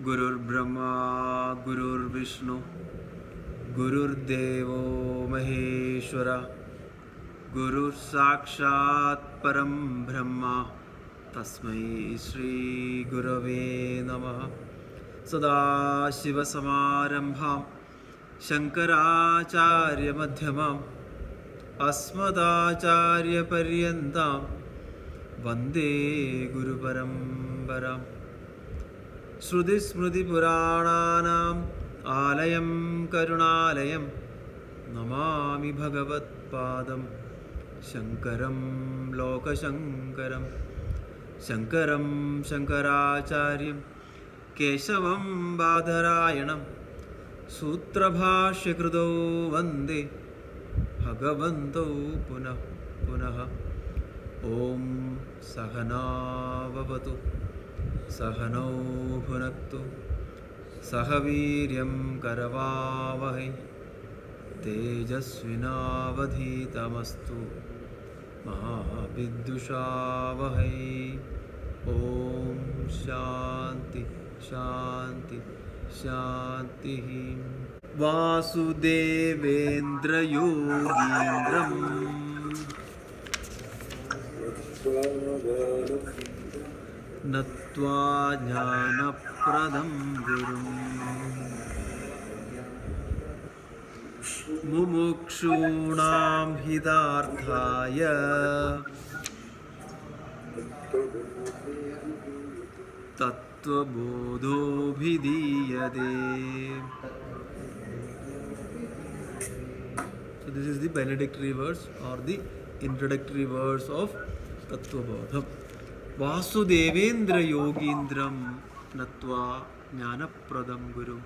Gurur Brahma, Gurur Vishnu, Gurur Devo Maheshwara, Gurur Sakshat Param Brahma, Tasmai Shri Gurave Namah. Sada Shiva Samarambham, Shankaracharya Madhyamam, Asmadacharya Paryantam, Vande Guru Parambaram. Shruti Smriti Purananam Alayam Karunalayam Namami Bhagavat Padam Shankaram Loka Shankaram Shankaram Shankaracharyam Keshavam Badharayanam Sutrabhashya Krudo Vande Bhagavanto Punah Punah Om Sahana Vavatu Sahano Bhunaktu Sahaviryam Karavavahai Tejasvinavadhitamastu Mahaviddushavahai. Om Shanti Shanti Shanti. Vasudevendra Yogindram Natva Jnana Pradam Gurum Mumukshunam Hidarthaya Tattwabodho Bhidiyade. So this is the benedictory verse or the introductory verse of Tattwabodha. Vasudevendra Yogindram Natva Jnana Pradam Gurum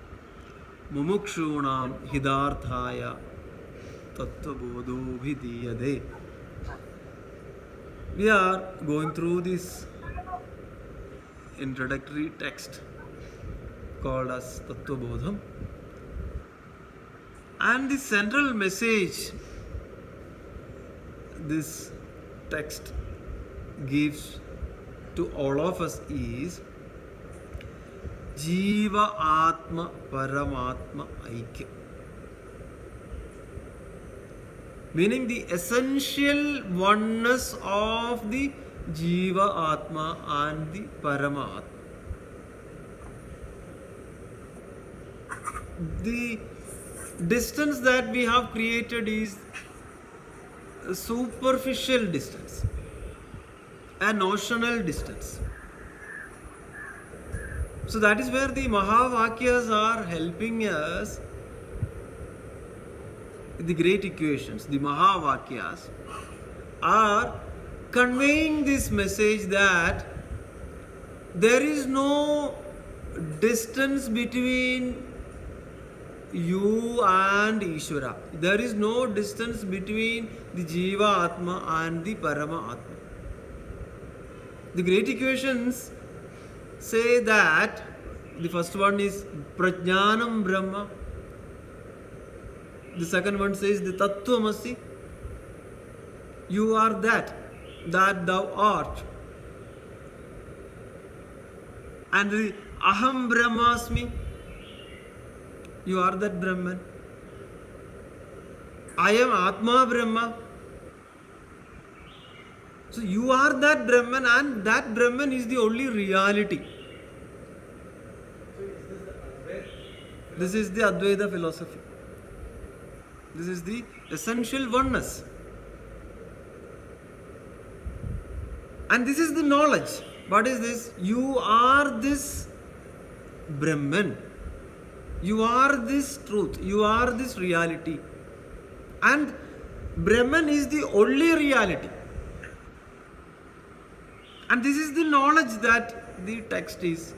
Mumukshunam Hidarthaya Tattwabodho Bhidiyade. We are going through this introductory text called as Tattwabodham, and the central message this text gives to all of us is Jiva Atma Paramatma Aikya, meaning the essential oneness of the Jiva Atma and the Paramatma. The distance that we have created is a superficial distance, a notional distance. So that is where the Mahavakyas are helping us. The great equations, the Mahavakyas, are conveying this message that there is no distance between you and Ishvara. There is no distance between the Jiva Atma and the Parama Atma. The great equations say that the first one is Prajnanam Brahma. The second one says the Tattvamasi. You are that thou art. And the Aham Brahmasmi. You are that Brahman. I am Atma Brahma. So you are that Brahman, and that Brahman is the only reality. This is the Advaita philosophy. This is the essential oneness. And this is the knowledge. What is this? You are this Brahman. You are this truth. You are this reality. And Brahman is the only reality. And this is the knowledge that the text is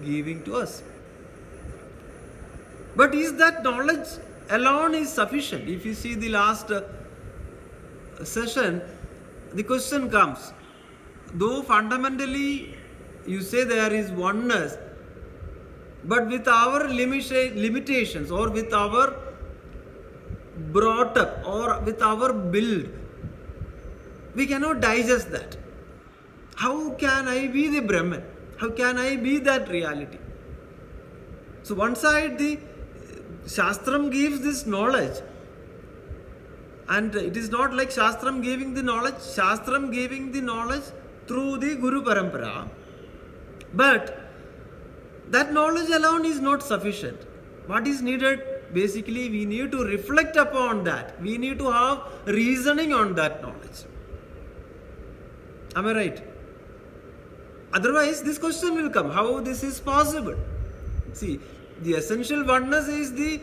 giving to us. But is that knowledge alone is sufficient? If you see the last session, the question comes, though fundamentally you say there is oneness, but with our limitations or with our brought up or with our build, we cannot digest that. How can I be the Brahman? How can I be that reality? So one side the Shastram gives this knowledge, and it is not like Shastram giving the knowledge, Shastram giving the knowledge through the Guru Parampara. But that knowledge alone is not sufficient. What is needed? Basically, we need to reflect upon that. We need to have reasoning on that knowledge. Am I right? Otherwise, this question will come, how this is possible? See, the essential oneness is the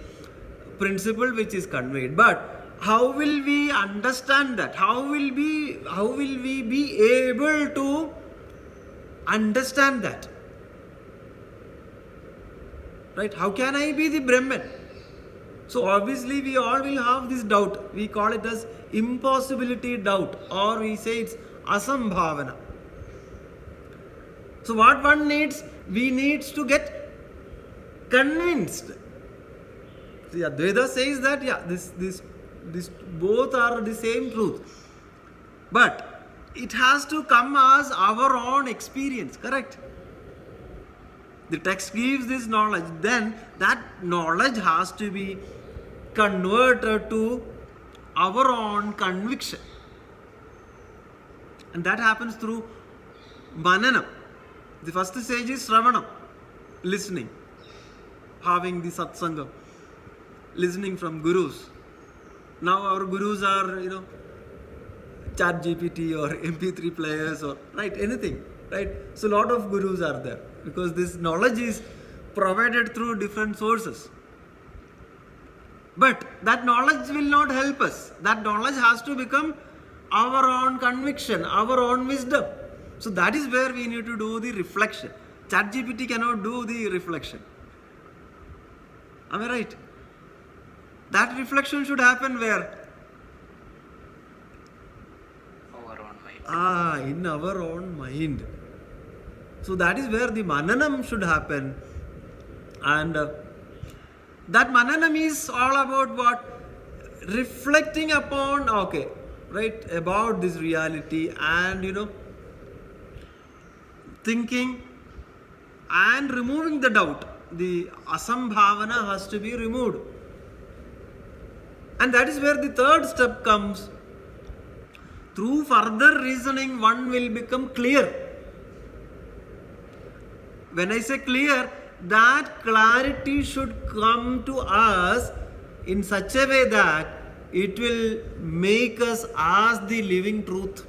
principle which is conveyed. But how will we understand that? How will we be able to understand that? Right? How can I be the Brahman? So obviously we all will have this doubt. We call it as impossibility doubt, or we say it's asambhavana. So what one needs? We need to get convinced. See, Advaita says that this both are the same truth, but it has to come as our own experience. Correct? The text gives this knowledge, then that knowledge has to be converted to our own conviction. And that happens through mananam. The first stage is Shravanam, listening, having the Satsang, listening from gurus. Now our gurus are, ChatGPT or MP3 players or, right, anything, right? So a lot of gurus are there, because this knowledge is provided through different sources. But that knowledge will not help us. That knowledge has to become our own conviction, our own wisdom. So that is where we need to do the reflection. ChatGPT cannot do the reflection. Am I right? That reflection should happen where? Our own mind. In our own mind. So that is where the mananam should happen. And that mananam is all about what? Reflecting upon, about this reality, and thinking and removing the doubt. The asambhavana has to be removed. And that is where the third step comes. Through further reasoning, one will become clear. When I say clear, that clarity should come to us in such a way that it will make us as the living truth.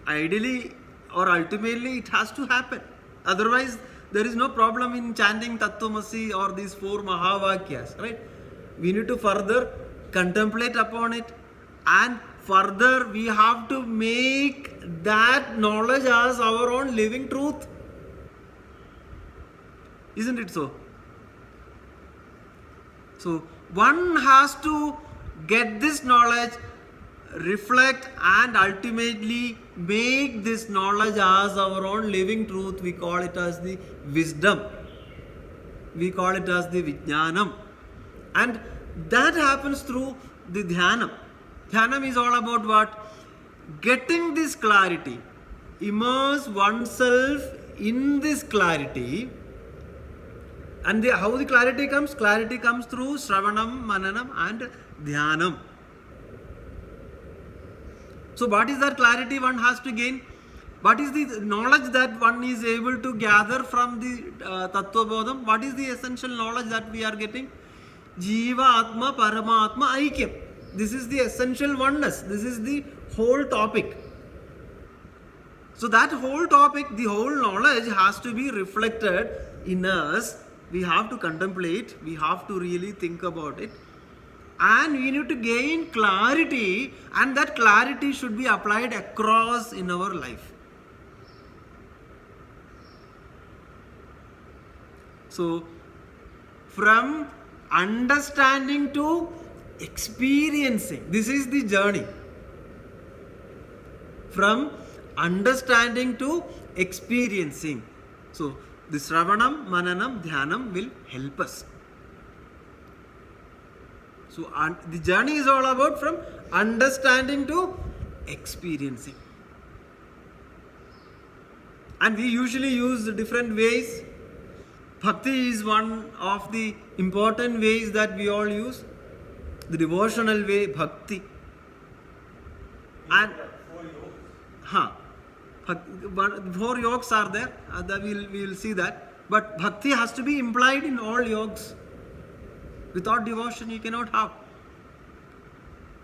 Ideally or ultimately it has to happen. Otherwise there is no problem in chanting Tattwamasi or these 4 Mahavakyas, right? We need to further contemplate upon it, and further we have to make that knowledge as our own living truth. Isn't it so? So one has to get this knowledge, reflect, and ultimately make this knowledge as our own living truth. We call it as the wisdom. We call it as the Vijnanam. And that happens through the Dhyanam. Dhyanam is all about what? Getting this clarity. Immerse oneself in this clarity. And how the clarity comes? Clarity comes through Shravanam, Mananam and Dhyanam. So what is that clarity one has to gain? What is the knowledge that one is able to gather from the Tattwabodham? What is the essential knowledge that we are getting? Jiva, Atma, Paramatma, Aikyam. This is the essential oneness. This is the whole topic. So that whole topic, the whole knowledge has to be reflected in us. We have to contemplate. We have to really think about it. And we need to gain clarity, and that clarity should be applied across in our life. So, from understanding to experiencing, this is the journey. From understanding to experiencing. So, the Shravanam, Mananam, Dhyanam will help us. So the journey is all about from understanding to experiencing. And we usually use different ways. Bhakti is one of the important ways that we all use. The devotional way, bhakti. And four yogas are there. We will see that. But bhakti has to be implied in all yogas. Without devotion, you cannot have.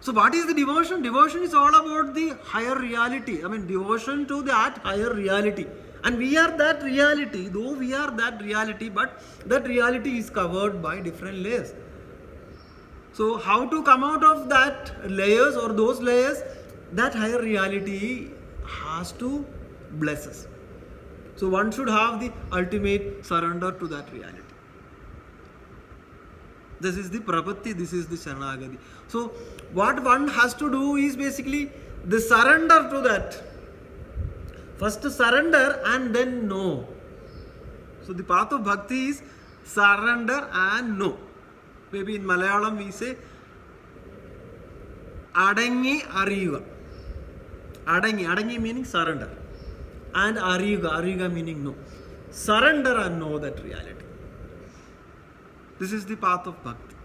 So what is the devotion? Devotion is all about the higher reality. I mean, devotion to that higher reality. And we are that reality, though we are that reality, but that reality is covered by different layers. So how to come out of that layers or those layers? That higher reality has to bless us. So one should have the ultimate surrender to that reality. This is the prapatti, this is the sharanagati. So what one has to do is basically the surrender to that. First surrender and then know. So the path of bhakti is surrender and know. Maybe in Malayalam we say Adangi Ariyuga. Adangi meaning surrender. And Ariyuga meaning know. Surrender and know that reality. This is the path of bhakti.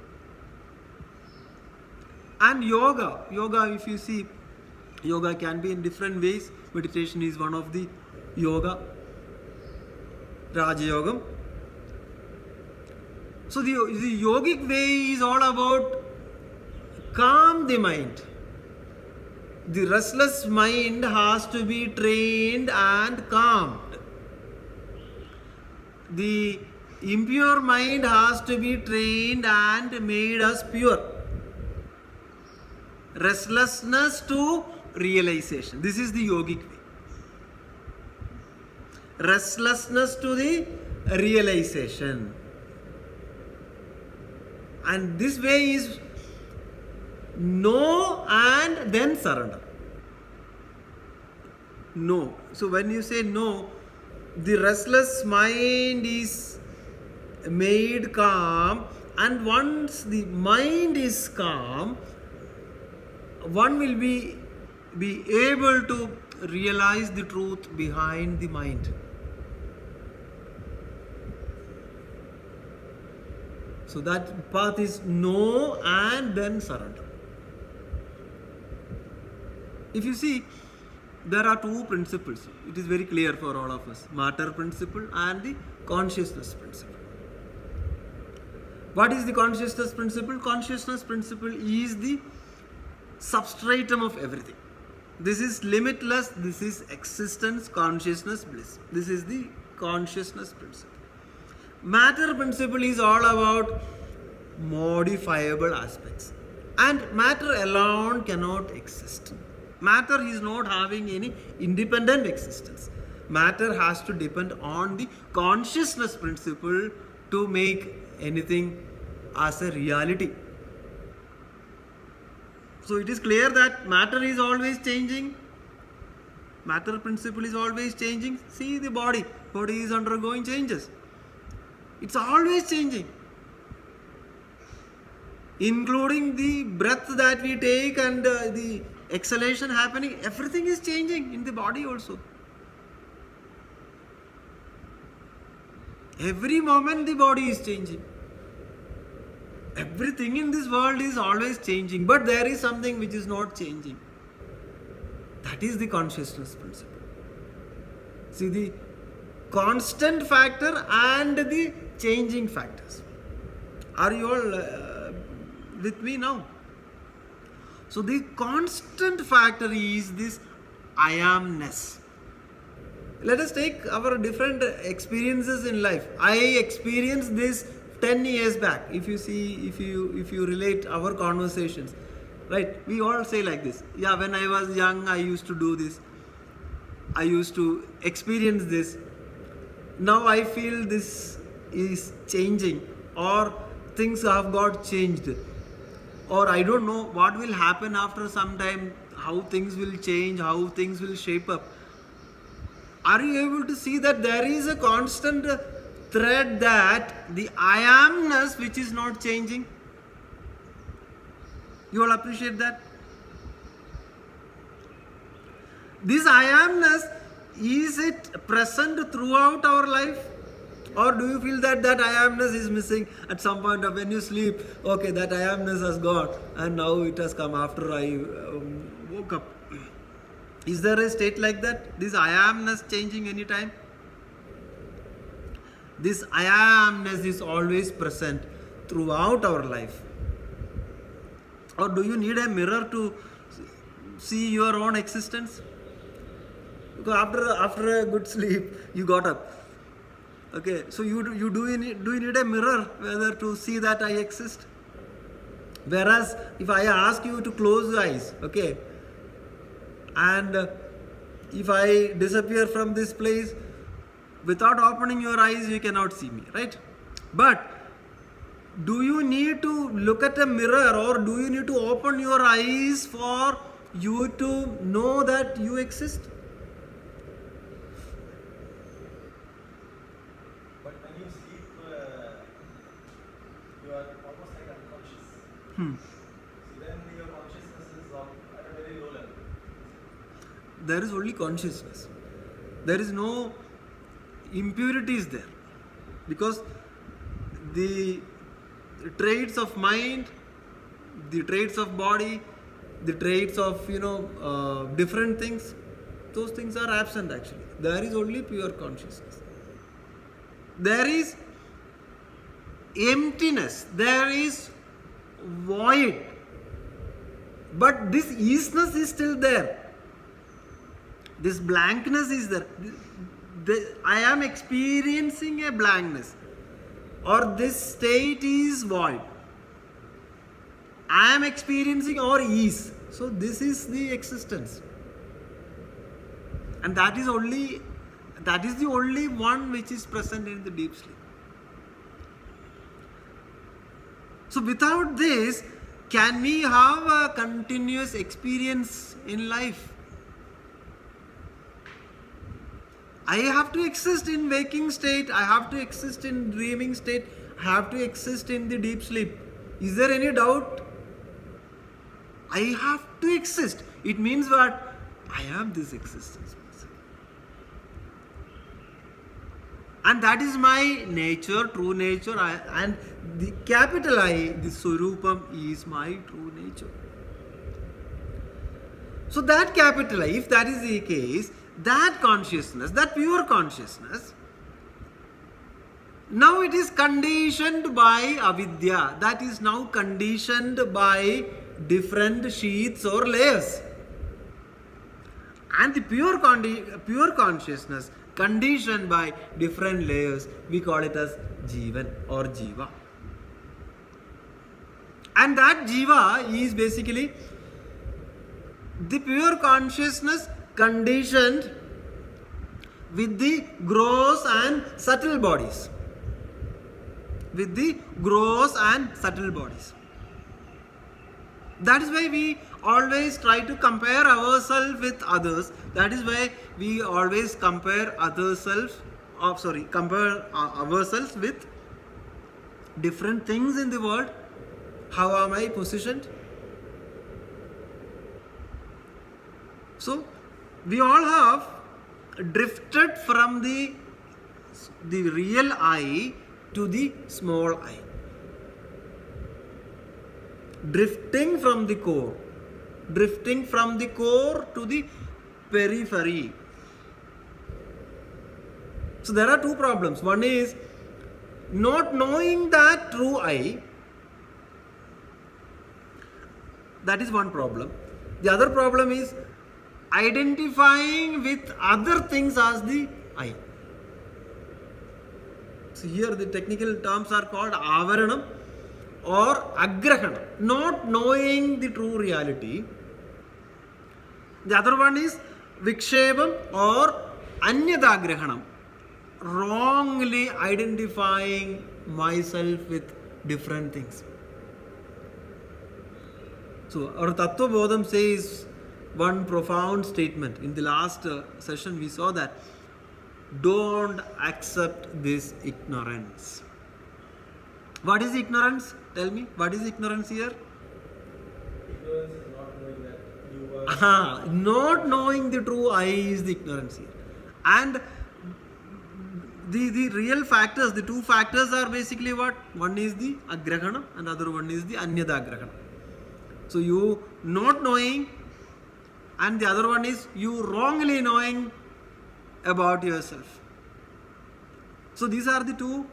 And yoga, if you see, yoga can be in different ways. Meditation is one of the yoga. Raja Yogam. So the yogic way is all about calm the mind. The restless mind has to be trained and calmed. The impure mind has to be trained and made as pure. Restlessness to realization. This is the yogic way. Restlessness to the realization. And this way is know and then surrender. No. So when you say no, the restless mind is made calm, and once the mind is calm, one will be able to realize the truth behind the mind. So that path is know and then surrender. If you see, there are two principles. It is very clear for all of us. Matter principle and the consciousness principle. What is the consciousness principle? Consciousness principle is the substratum of everything. This is limitless, this is existence, consciousness, bliss. This is the consciousness principle. Matter principle is all about modifiable aspects. And matter alone cannot exist. Matter is not having any independent existence. Matter has to depend on the consciousness principle to make anything as a reality. So it is clear that matter is always changing. Matter principle is always changing. See the body. Body is undergoing changes. It's always changing. Including the breath that we take and the exhalation happening. Everything is changing in the body also. Every moment the body is changing. Everything in this world is always changing, but there is something which is not changing. That is the consciousness principle. See the constant factor and the changing factors. Are you all with me now? So the constant factor is this I amness. Let us take our different experiences in life. I experienced this 10 years back. If you see, if you relate our conversations, right? We all say like this. Yeah, when I was young, I used to do this. I used to experience this. Now I feel this is changing, or things have got changed, or I don't know what will happen after some time, how things will change, how things will shape up. Are you able to see that there is a constant thread, that the I amness which is not changing? You all appreciate that? This I amness, is it present throughout our life? Or do you feel that that I amness is missing at some point of when you sleep? Okay, that I amness has gone and now it has come after I woke up. Is there a state like that? This I amness changing anytime? This I amness is always present throughout our life. Or do you need a mirror to see your own existence? Because after a good sleep, you got up. Okay, so do you need a mirror whether to see that I exist? Whereas if I ask you to close your eyes, okay, and if I disappear from this place, without opening your eyes, you cannot see me, right? But do you need to look at a mirror or do you need to open your eyes for you to know that you exist? But when you sleep, you are almost like unconscious. So then your consciousness is at a very low level. There is only consciousness. There is no impurities there. Because the traits of mind, the traits of body, the traits of different things, those things are absent actually. There is only pure consciousness. There is emptiness, there is void, but this isness is still there. This blankness is there. I am experiencing a blankness, or this state is void. I am experiencing or is. So this is the existence. And that is the only one which is present in the deep sleep. So without this, can we have a continuous experience in life? I have to exist in waking state, I have to exist in dreaming state, I have to exist in the deep sleep. Is there any doubt? I have to exist. It means what? I am this existence. And that is my nature, true nature, and the capital I, the Swarupam, is my true nature. So that capital I, if that is the case, that consciousness, that pure consciousness, now it is conditioned by avidya, that is now conditioned by different sheaths or layers. And the pure consciousness conditioned by different layers, we call it as Jivan or Jiva. And that Jiva is basically the pure consciousness conditioned with the gross and subtle bodies. With the gross and subtle bodies. That is why we always try to compare ourselves with others. That is why we always compare ourselves with different things in the world. How am I positioned? So we all have drifted from the real I to the small I. Drifting from the core to the periphery. So there are two problems. One is not knowing that true I. That is one problem. The other problem is identifying with other things as the I. So here the technical terms are called avaranam or agrahanam, not knowing the true reality. The other one is vikshepam or anyadagrahanam, wrongly identifying myself with different things. So our Tattwabodham says one profound statement. In the last session we saw that don't accept this ignorance. What is ignorance? Tell me, what is ignorance here? Ignorance is not knowing that you are. Not knowing the true I is the ignorance here. And the real factors, the two factors are basically what? One is the agrahana and other one is the anyadagrahana. So you not knowing, and the other one is you wrongly knowing about yourself. So these are the two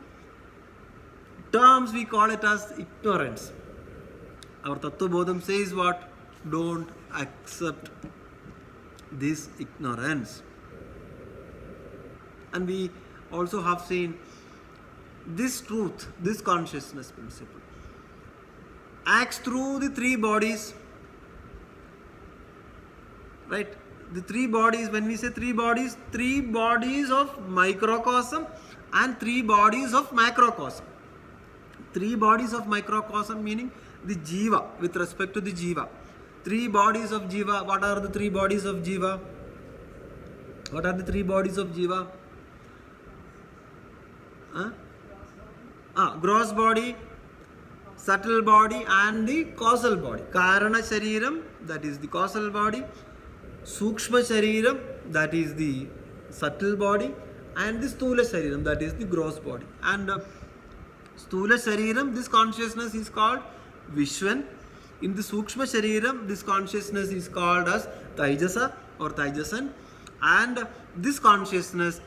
terms, we call it as ignorance. Our Tattwabodham says what? Don't accept this ignorance. And we also have seen this truth, this consciousness principle acts through the three bodies, right? The three bodies, when we say three bodies of microcosm and three bodies of macrocosm. Three bodies of microcosm meaning the jiva, with respect to the jiva. Three bodies of jiva. What are the three bodies of jiva? What are the three bodies of jiva? Gross body, subtle body and the causal body. Karana Shariram, that is the causal body. Sukshma Shariram, that is the subtle body. And the Stula Shariram, that is the gross body. And Stula Shariram, this consciousness is called Vishwan. In the Sukshma Shariram, this consciousness is called as Taijasa or Taijasan. And this consciousness,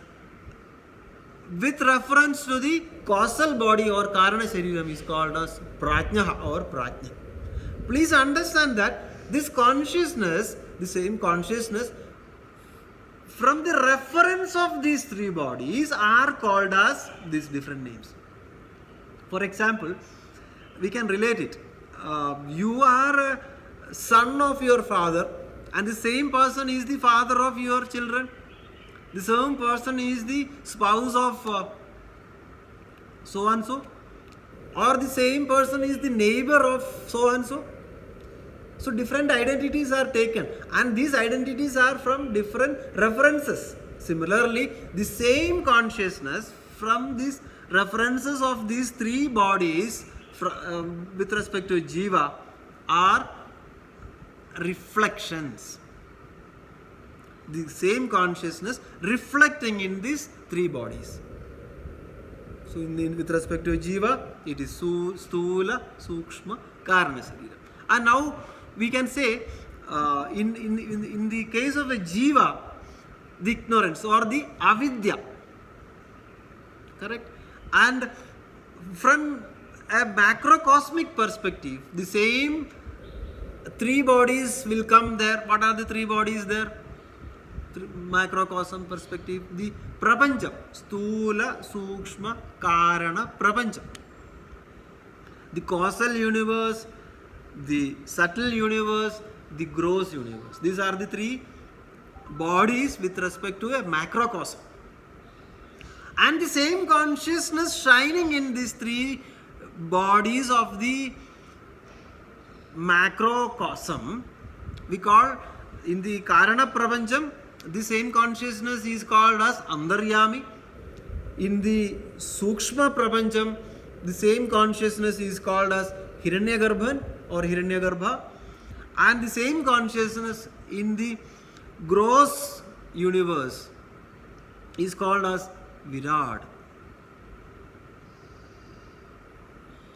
with reference to the causal body or Karana Shariram, is called as Prajna or Prajna. Please understand that this consciousness, the same consciousness, from the reference of these three bodies are called as these different names. For example, we can relate it. You are a son of your father, and the same person is the father of your children. The same person is the spouse of so and so, or the same person is the neighbor of so and so. So different identities are taken, and these identities are from different references. Similarly, the same consciousness from these references of these three bodies with respect to jiva are reflections. The same consciousness reflecting in these three bodies. So with respect to jiva, it is stula, sukshma, karana sarira. And now we can say in the case of a jiva, the ignorance or the avidya, correct? And from a macrocosmic perspective, the same three bodies will come there. What are the three bodies there? Macrocosm perspective, the prapancham, stula, sukshma, karana, prapancham. The causal universe, the subtle universe, the gross universe. These are the three bodies with respect to a macrocosm. And the same consciousness shining in these three bodies of the macrocosm, we call in the Karana Prapancham, the same consciousness is called as Andaryami. In the Sukshma Prapancham, the same consciousness is called as Hiranyagarbhan or Hiranyagarbha. And the same consciousness in the gross universe is called as Virat.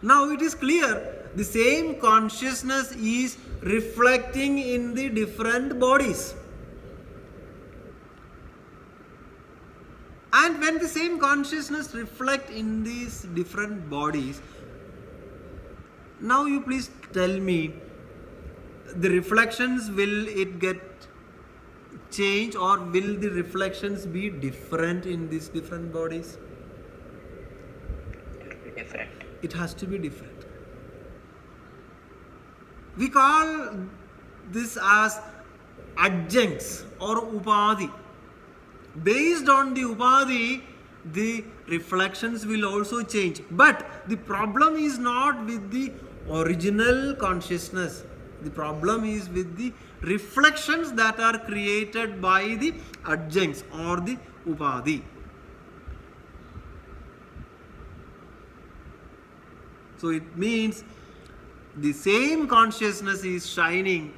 Now it is clear the same consciousness is reflecting in the different bodies. And when the same consciousness reflects in these different bodies, now you please tell me, the reflections, will it get change or will the reflections be different in these different bodies? It will be different. It has to be different. We call this as adjuncts or upadhi. Based on the upadhi, the reflections will also change. But the problem is not with the original consciousness. The problem is with the reflections that are created by the adjuncts or the upadhi. So it means the same consciousness is shining,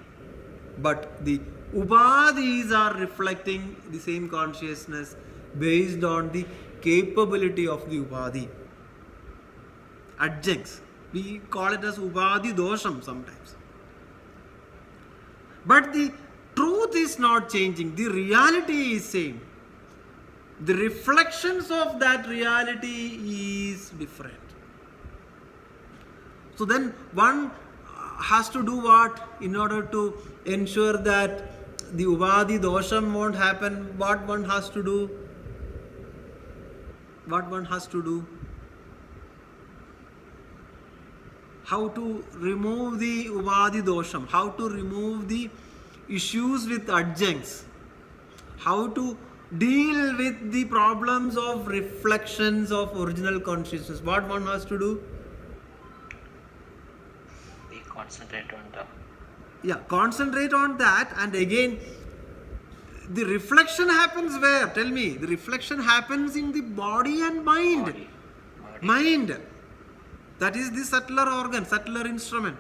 but the upadhis are reflecting the same consciousness based on the capability of the Upadhi. Adjuncts. We call it as Upadhi dosham sometimes. But the truth is not changing. The reality is same. The reflections of that reality is different. So then one has to do what in order to ensure that the Upadhi dosham won't happen? What one has to do? What one has to do? How to remove the Upadhi dosham? How to remove the issues with adjuncts? How to deal with the problems of reflections of original consciousness? What one has to do? We concentrate on the Concentrate on that, and again the reflection happens where? Tell me. The reflection happens in the body and mind. body. Mind. That is the subtler organ, subtler instrument.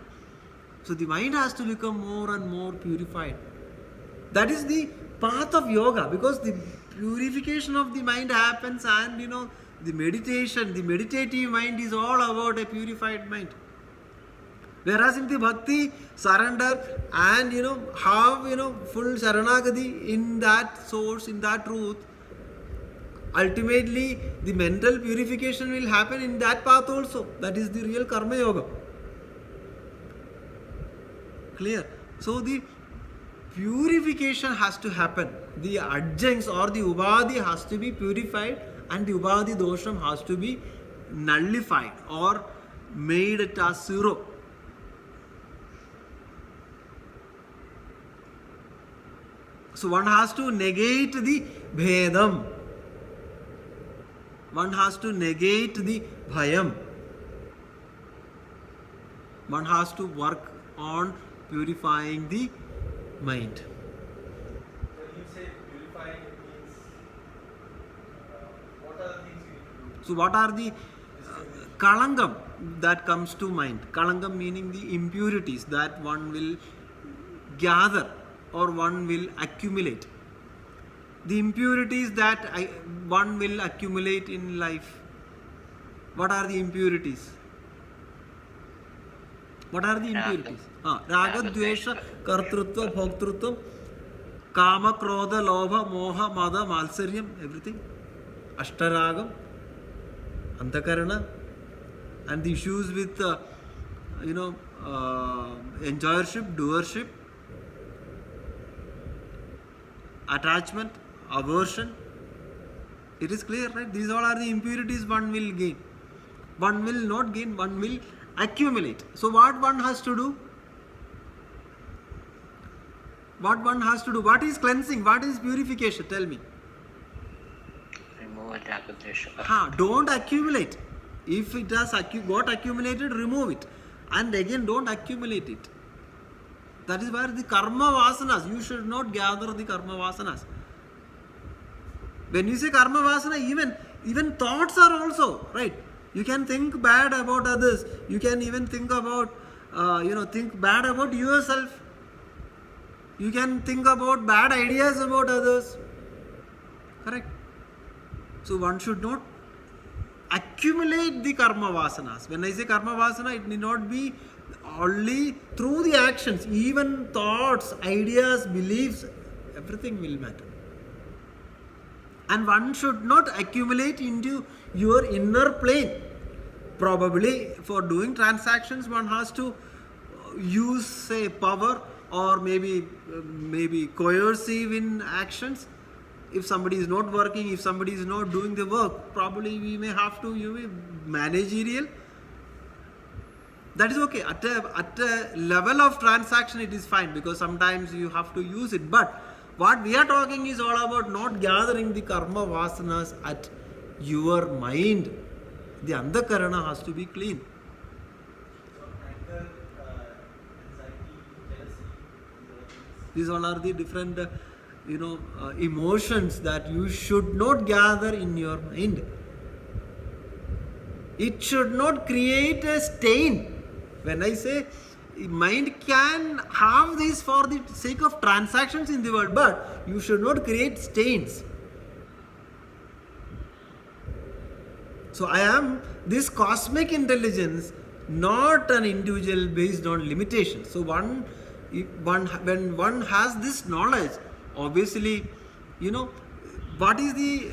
So the mind has to become more and more purified. That is the path of yoga, because the purification of the mind happens, and the meditation, the meditative mind is all about a purified mind. Whereas in the bhakti, surrender and have full sharanagati in that source, in that truth, ultimately the mental purification will happen in that path also. That is the real karma yoga. Clear? So the purification has to happen. The adjuncts or the Upadhi has to be purified, and the Upadhi dosham has to be nullified or made it as zero. So one has to negate the bhedam. One has to negate the bhayam. One has to work on purifying the mind. When you say purifying, it means what are the things you need to do? So what are the kalangam that comes to mind? Kalangam meaning the impurities that one will gather or one will accumulate. The impurities that one will accumulate in life. What are the impurities? What are the impurities? Raga, Dvesha, Kartrutva, Bhoktrutva, Kama, Krodha, Lobha, Moha, Mada, Malsaryam, everything. Ashtaragam, Antakarana, and the issues with enjoyership, doership, attachment, aversion. It is clear, right? These all are the impurities one will gain. One will not gain, one will accumulate. So what one has to do? What one has to do? What is cleansing? What is purification? Tell me. remove raga, dvesha. Don't accumulate. If it has got accumulated, remove it. And again, don't accumulate it. That is where the karma vasanas, you should not gather the karma vasanas. When you say karma vasana, even thoughts are also, right? You can think bad about others. You can even think about, think bad about yourself. You can think about bad ideas about others. Correct? So one should not accumulate the karma vasanas. When I say karma vasana, it need not be only through the actions. Even thoughts, ideas, beliefs, everything will matter. And one should not accumulate into your inner plane. Probably for doing transactions, one has to use, say, power or maybe coercive in actions. If somebody is not working, if somebody is not doing the work, probably we may have to managerial. That is okay. At a level of transaction, it is fine, because sometimes you have to use it. But what we are talking is all about not gathering the karma vasanas at your mind. The andakarana has to be clean. So anger, anxiety, jealousy, These all are the different emotions that you should not gather in your mind. It should not create a stain. When I say mind can have this for the sake of transactions in the world, but you should not create stains. So I am this cosmic intelligence, not an individual based on limitations. So when one has this knowledge, obviously, what is the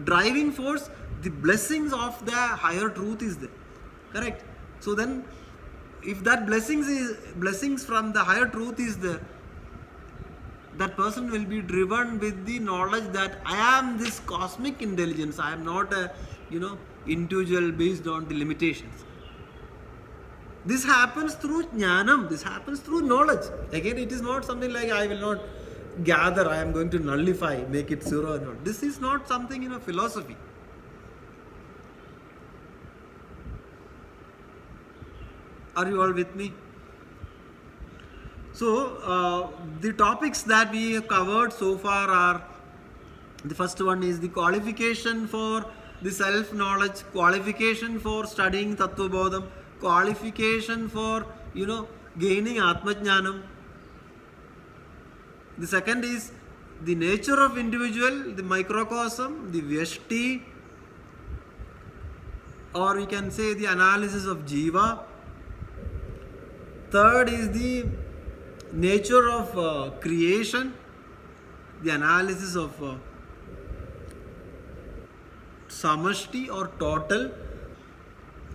driving force? The blessings of the higher truth is there. Correct? So then, if that blessings from the higher truth is there, that person will be driven with the knowledge that I am this cosmic intelligence. I am not a individual based on the limitations. This happens through jnanam. This happens through knowledge. Again, it is not something like I will not gather, I am going to nullify, make it zero or not. This is not something in a philosophy. Are you all with me? So, the topics that we have covered so far are, the first one is the qualification for the self-knowledge, qualification for studying Tattwabodham, qualification for, gaining Atmajnanam. The second is the nature of individual, the microcosm, the Vyashti, or we can say the analysis of Jiva. Third is the nature of creation, the analysis of samashti or total,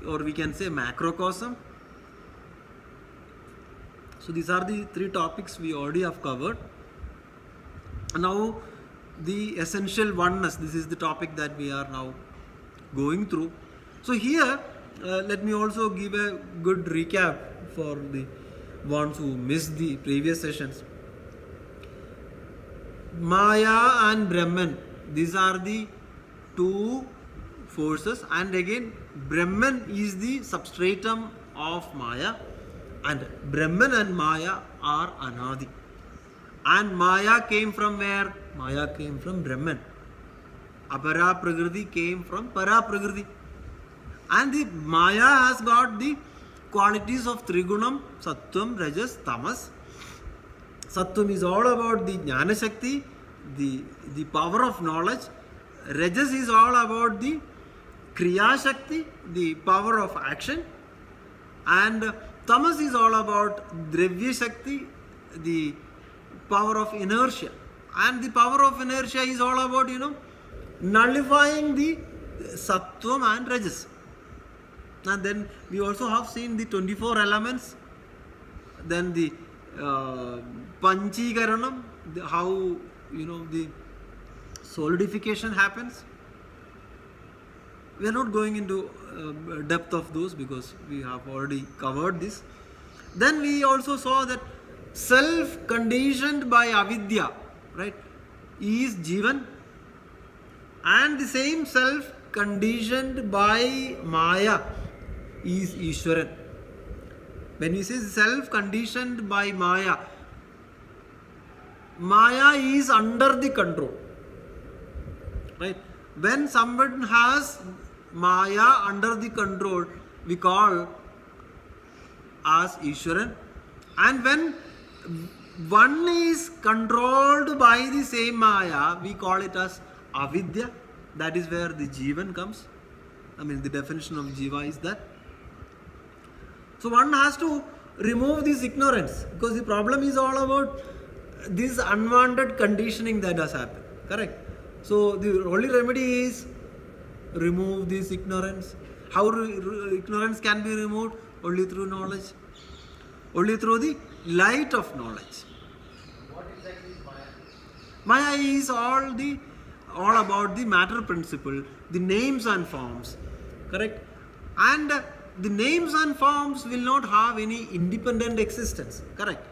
or we can say macrocosm. So these are the three topics we already have covered. Now the essential oneness, this is the topic that we are now going through. So here let me also give a good recap for the ones who missed the previous sessions. Maya and Brahman, these are the two forces, and again Brahman is the substratum of Maya, and Brahman and Maya are Anadi. And Maya came from where? Maya came from Brahman. Apara Prakriti came from Para Prakriti. And the Maya has got the qualities of Trigunam, Sattvam, Rajas, Tamas. Sattvam is all about the Jnana Shakti, the power of knowledge. Rajas is all about the Kriya Shakti, the power of action. And Tamas is all about Dravya Shakti, the power of inertia. And the power of inertia is all about, nullifying the Sattvam and Rajas. And then we also have seen the 24 elements, then the Panchikaranam, how the solidification happens. We are not going into depth of those because we have already covered this. Then we also saw that self conditioned by avidya, right, is Jivan, and the same self conditioned by Maya is Ishwaran. When we say self conditioned by Maya, Maya is under the control, right? When someone has Maya under the control, we call as Ishwaran. And when one is controlled by the same Maya, we call it as Avidya. That is where the Jivan comes. The definition of Jiva is that. So one has to remove this ignorance, because the problem is all about this unwanted conditioning that has happened. Correct? So the only remedy is remove this ignorance. How ignorance can be removed? Only through knowledge. Only through the light of knowledge. What exactly is Maya? Maya is all about the matter principle, the names and forms. Correct? And the names and forms will not have any independent existence. Correct?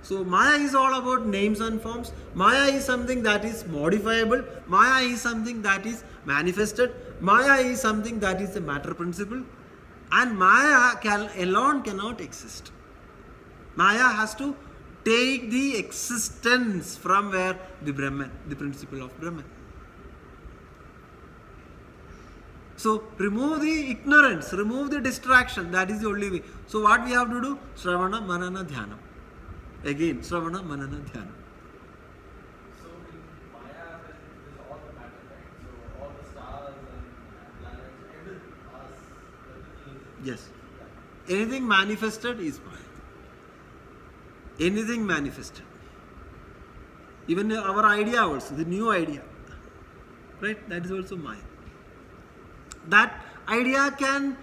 So Maya is all about names and forms. Maya is something that is modifiable. Maya is something that is manifested. Maya is something that is a matter principle. And Maya alone cannot exist. Maya has to take the existence from where? The Brahman, the principle of Brahman. So remove the ignorance, remove the distraction. That is the only way. So what we have to do? Shravana, Manana, Dhyanam. Again, Shravana, Manana, Dhyanam. So in Maya, there's all the matter, right? So all the stars and planets Yes. Anything manifested is Maya. Anything manifested. Even our idea also, the new idea. Right? That is also Maya. That idea can,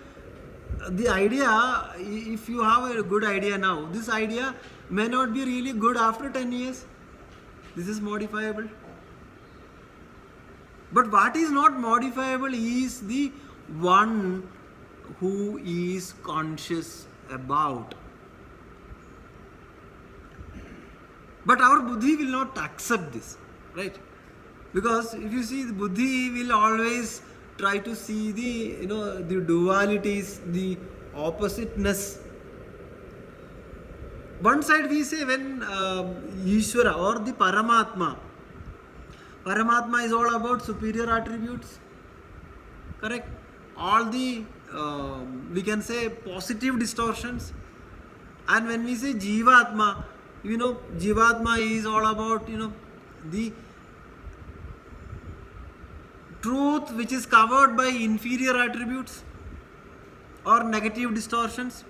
the idea, if you have a good idea now, this idea may not be really good after 10 years. This is modifiable. But what is not modifiable is the one who is conscious about. But our buddhi will not accept this, right? Because if you see, the buddhi will always try to see the, the dualities, the oppositeness. One side we say when Ishvara or the Paramatma is all about superior attributes, correct? All the, we can say, positive distortions. And when we say Jivatma, Jivatma is all about, the truth which is covered by inferior attributes or negative distortions.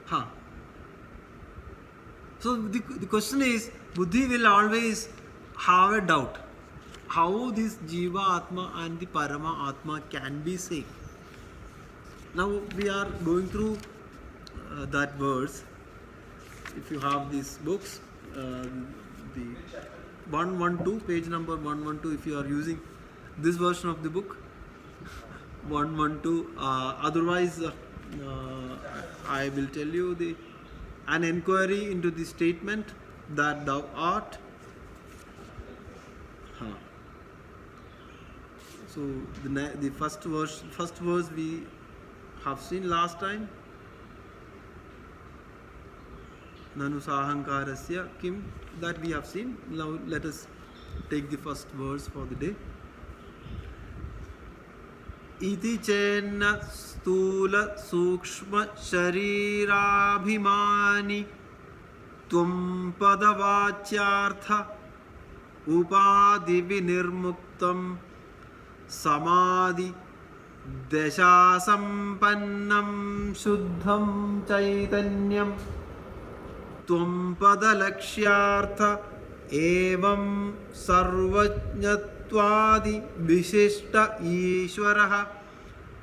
Huh. So the question is, buddhi will always have a doubt how this Jiva Atma and the Parama Atma can be same. Now we are going through that verse. If you have these books, the 112, page number 112, if you are using this version of the book, 112. Otherwise, I will tell you an inquiry into the statement that thou art. So the first verse we have seen last time. Nanu sahankarasya kim, that we have seen. Now let us take the first verse for the day. Iti chenna stula sukshma sharirabhimani tvam padavachyartha upadi vinirmuktam samadhi deshasampannam shuddham chaitanyam tvam padalakshyartha evam sarvajñatvadi vishishta ishvaraha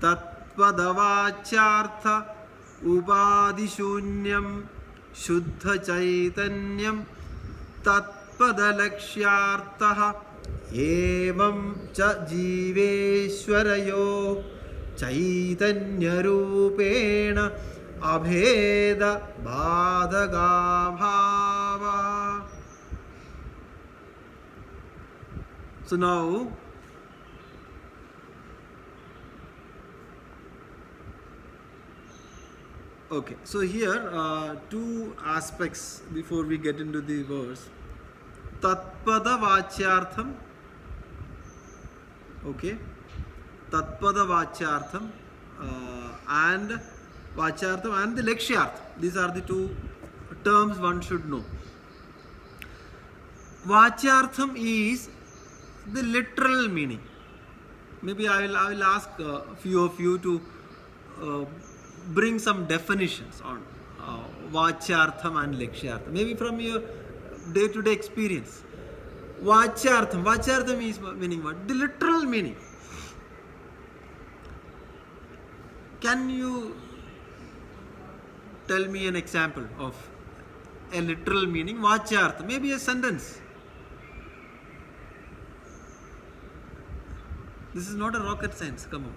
tatpadavachyartha upadishunyam shuddha chaitanyam tatpadalakshyartha evam cha jiveshwarayo chaitanya rupena abheda bhadaga bhava. So now okay, so here two aspects before we get into the verse. Tatpada vachyartham, okay, tatpada vachyartham and vachyartham and the lakshyartham. These are the two terms one should know. Vachyartham is the literal meaning. Maybe I will ask a few of you to bring some definitions on vachyartham and lakshyartham. Maybe from your day-to-day experience. Vachyartham is meaning what? The literal meaning. Can you tell me an example of a literal meaning? Vachyartham, maybe a sentence. This is not a rocket science, come on.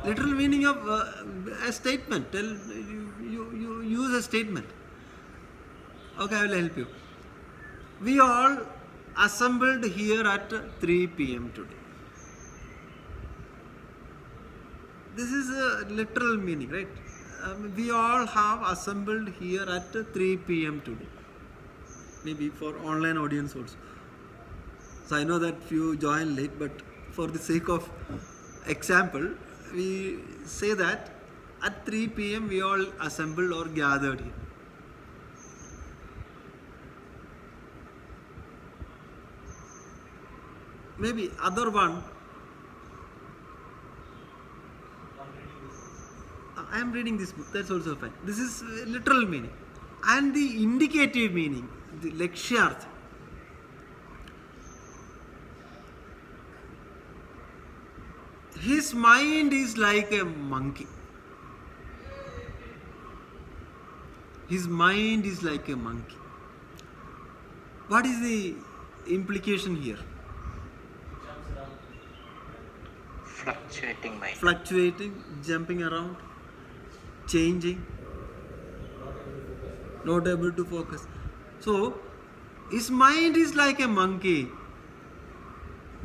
Literal meaning of a statement. Tell you use a statement. Okay, I will help you. We all assembled here at 3 p.m. today. This is a literal meaning, right? We all have assembled here at 3 p.m. today. Maybe for online audience also. So I know that few join late, but for the sake of example, we say that at 3 p.m. we all assembled or gathered here. Maybe other one. I am reading this book, that's also fine. This is literal meaning. And the indicative meaning, the lakshyartha. His mind is like a monkey. His mind is like a monkey. What is the implication here? Fluctuating mind. Fluctuating, jumping around, changing, not able to focus. So, his mind is like a monkey.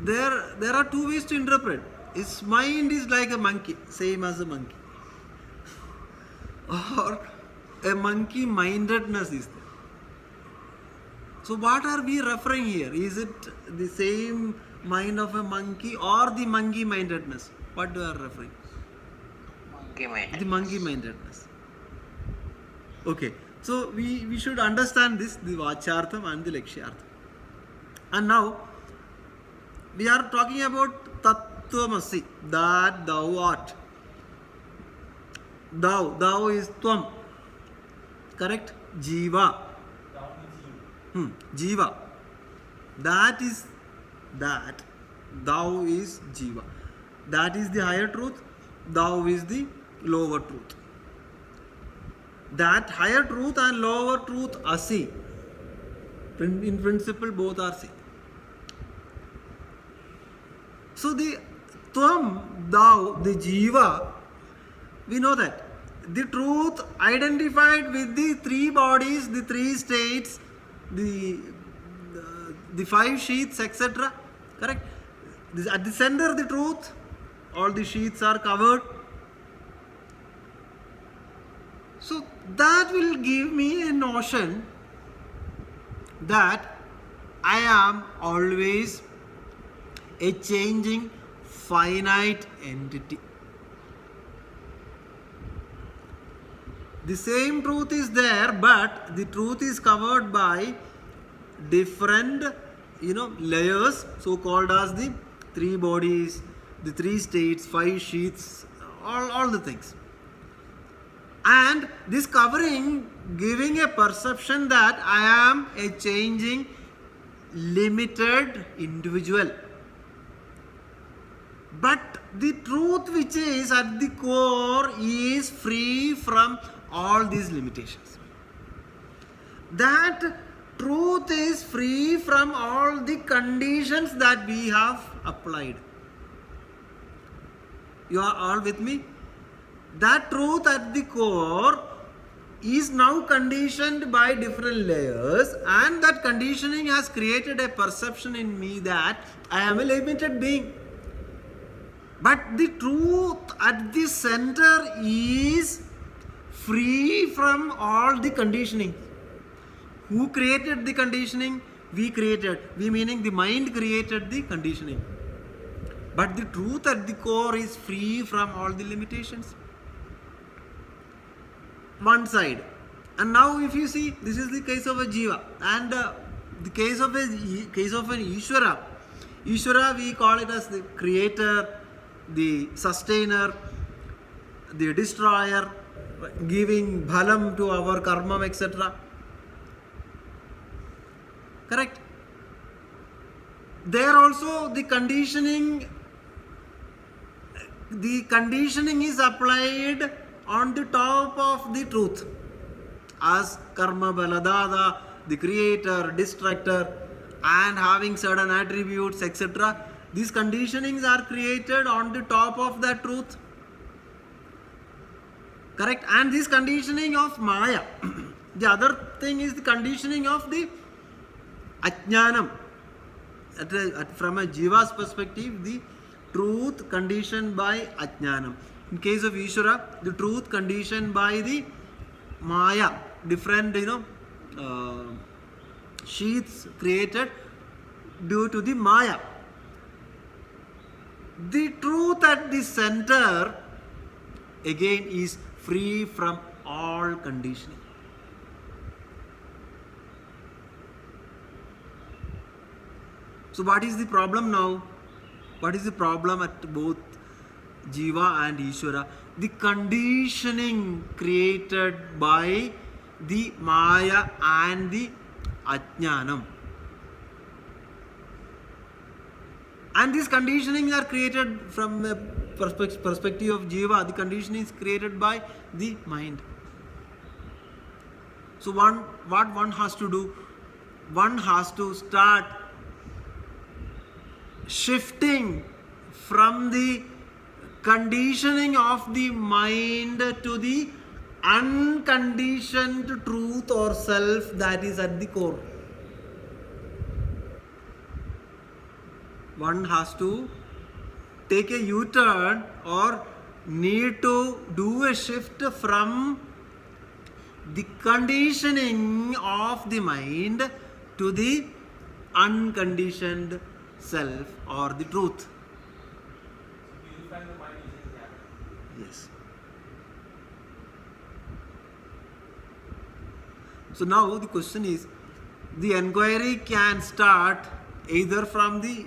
There are two ways to interpret. His mind is like a monkey, same as a monkey. Or a monkey mindedness is there. So what are we referring here? Is it the same mind of a monkey or the monkey mindedness? What do we are referring? Monkey mind. The monkey mindedness. Okay. So we should understand this, the Vachartham and the Lakshyartham. And now we are talking about Tattwamasi, that thou art. Thou is Tvam. Correct? Jiva. Jiva. That is that. Thou is Jiva. That is the higher truth. Thou is the lower truth. That higher truth and lower truth are same. In principle, both are same. So the Tvam, thou, the Jiva, we know that the truth identified with the three bodies, the three states, the five sheaths, etc. Correct? At the center, the truth, all the sheaths are covered. So that will give me a notion that I am always a changing finite entity. The same truth is there, but the truth is covered by different, layers, so called as the three bodies, the three states, five sheaths, all the things. And this covering giving a perception that I am a changing, limited individual. But the truth which is at the core is free from all these limitations. That truth is free from all the conditions that we have applied. You are all with me? That truth at the core is now conditioned by different layers, and that conditioning has created a perception in me that I am a limited being. But the truth at the center is free from all the conditioning. Who created the conditioning? We created. We meaning the mind created the conditioning. But the truth at the core is free from all the limitations. One side. And now if you see, this is the case of a Jiva. And the case of an Ishvara. Ishvara, we call it as the creator, the sustainer, the destroyer, giving bhalam to our karma, etc. Correct? There also the conditioning is applied on the top of the truth as karma baladada, the creator, destructor, and having certain attributes, etc. These conditionings are created on the top of that truth. Correct? And this conditioning of Maya. The other thing is the conditioning of the Ajnanam. From a Jiva's perspective, the truth conditioned by Ajnanam. In case of Ishvara, the truth conditioned by the Maya. Different, sheaths created due to the Maya. The truth at the center again is free from all conditioning. So what is the problem now? What is the problem at both Jiva and Ishvara? The conditioning created by the Maya and the Ajnanam. And these conditionings are created from the perspective of Jiva. The conditioning is created by the mind. So what one has to do? One has to start shifting from the conditioning of the mind to the unconditioned truth or self that is at the core. One has to take a U-turn or need to do a shift from the conditioning of the mind to the unconditioned self or the truth. Purifying the mind using the habit. Yes. So now the question is, the inquiry can start either from the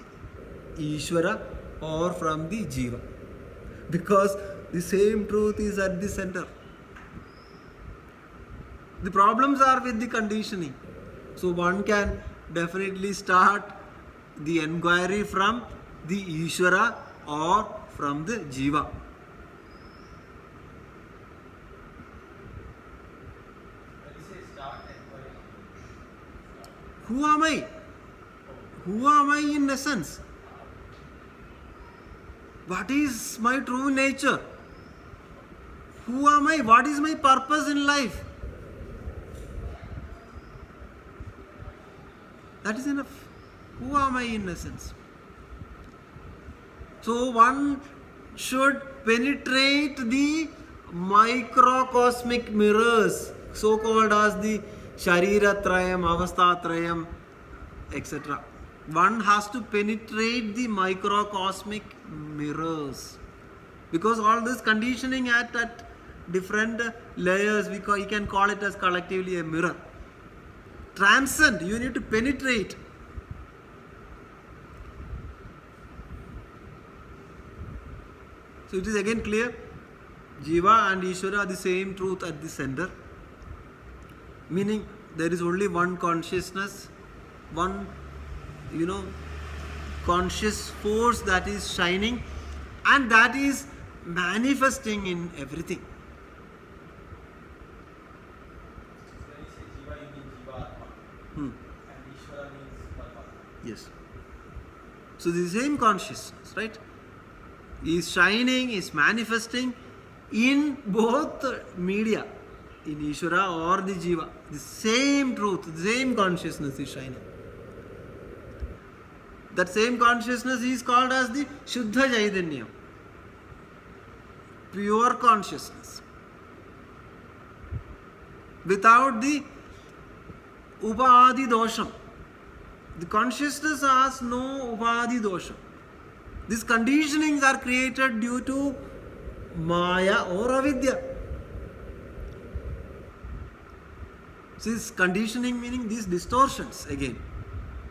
Ishvara or from the Jiva, because the same truth is at the center. The problems are with the conditioning. So one can definitely start the inquiry from the Ishvara or from the Jiva. When you say start inquiry, Who am I? Who am I in essence? What is my true nature? Who am I? What is my purpose in life? That is enough. Who am I in essence? So one should penetrate the microcosmic mirrors, so called as the Sharira Trayam, Avastha Trayam, etc. One has to penetrate the microcosmic mirrors, because all this conditioning at different layers, you can call it as collectively a mirror. Transcend, you need to penetrate. So it is again clear, Jiva and Ishvara are the same truth at the center, meaning there is only one consciousness, one conscious force that is shining, and that is manifesting in everything. when you say Jiva, you mean Jiva Atma. Hmm. And Ishvara means Paramatma. Yes. So the same consciousness, right, is shining, is manifesting in both media, in Ishvara or the Jiva. The same truth, the same consciousness is shining. That same consciousness is called as the Shuddha Chaitanya, pure consciousness, without the Upadi Dosham. The consciousness has no Upadi Dosham. These conditionings are created due to Maya or Avidya. This conditioning meaning these distortions again.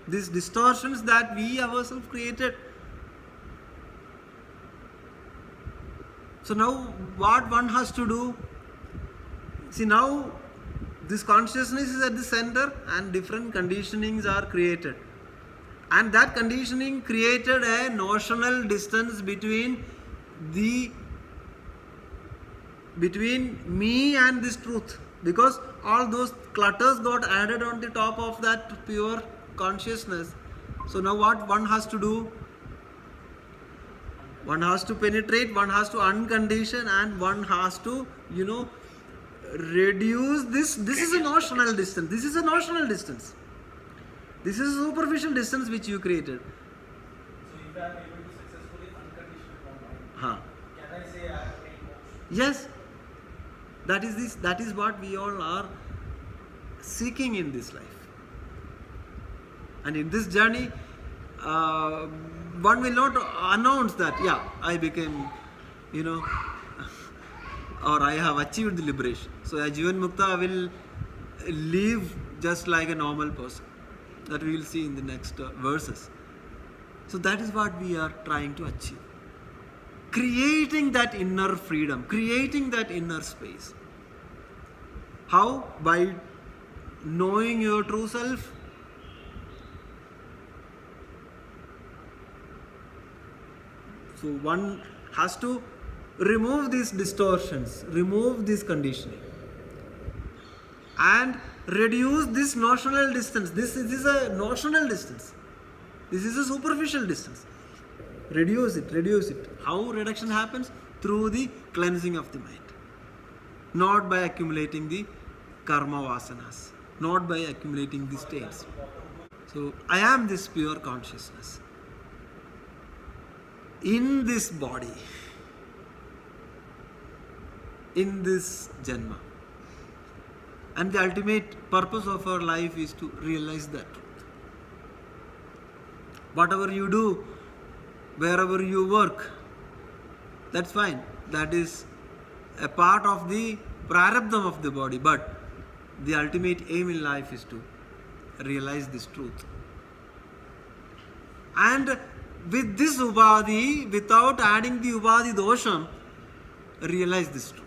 These distortions that we ourselves created. So now what one has to do? See, now this consciousness is at the center and different conditionings are created. And that conditioning created a notional distance between me and this truth, because all those clutters got added on the top of that pure consciousness. So now what one has to do? One has to penetrate, one has to uncondition, and one has to, reduce this. This is a notional distance. This is a notional distance. This is a superficial distance which you created. So if I am able to successfully uncondition my Huh. mind, can I say I have attained moksha? Yes. That is what we all are seeking in this life. And in this journey, one will not announce that, I became, or I have achieved the liberation. So a Jivan Mukta will live just like a normal person. That we will see in the next verses. So that is what we are trying to achieve. Creating that inner freedom, creating that inner space. How? By knowing your true self. So one has to remove these distortions, remove this conditioning, and reduce this notional distance. This is a notional distance. This is a superficial distance. Reduce it, reduce it. How reduction happens? Through the cleansing of the mind. Not by accumulating the karma vasanas, not by accumulating the states. So I am this pure consciousness in this body, in this Janma. And the ultimate purpose of our life is to realize that truth. Whatever you do, wherever you work, that's fine. That is a part of the prarabdham of the body, but the ultimate aim in life is to realize this truth. And with this upadhi, without adding the upadhi dosham, realize this truth.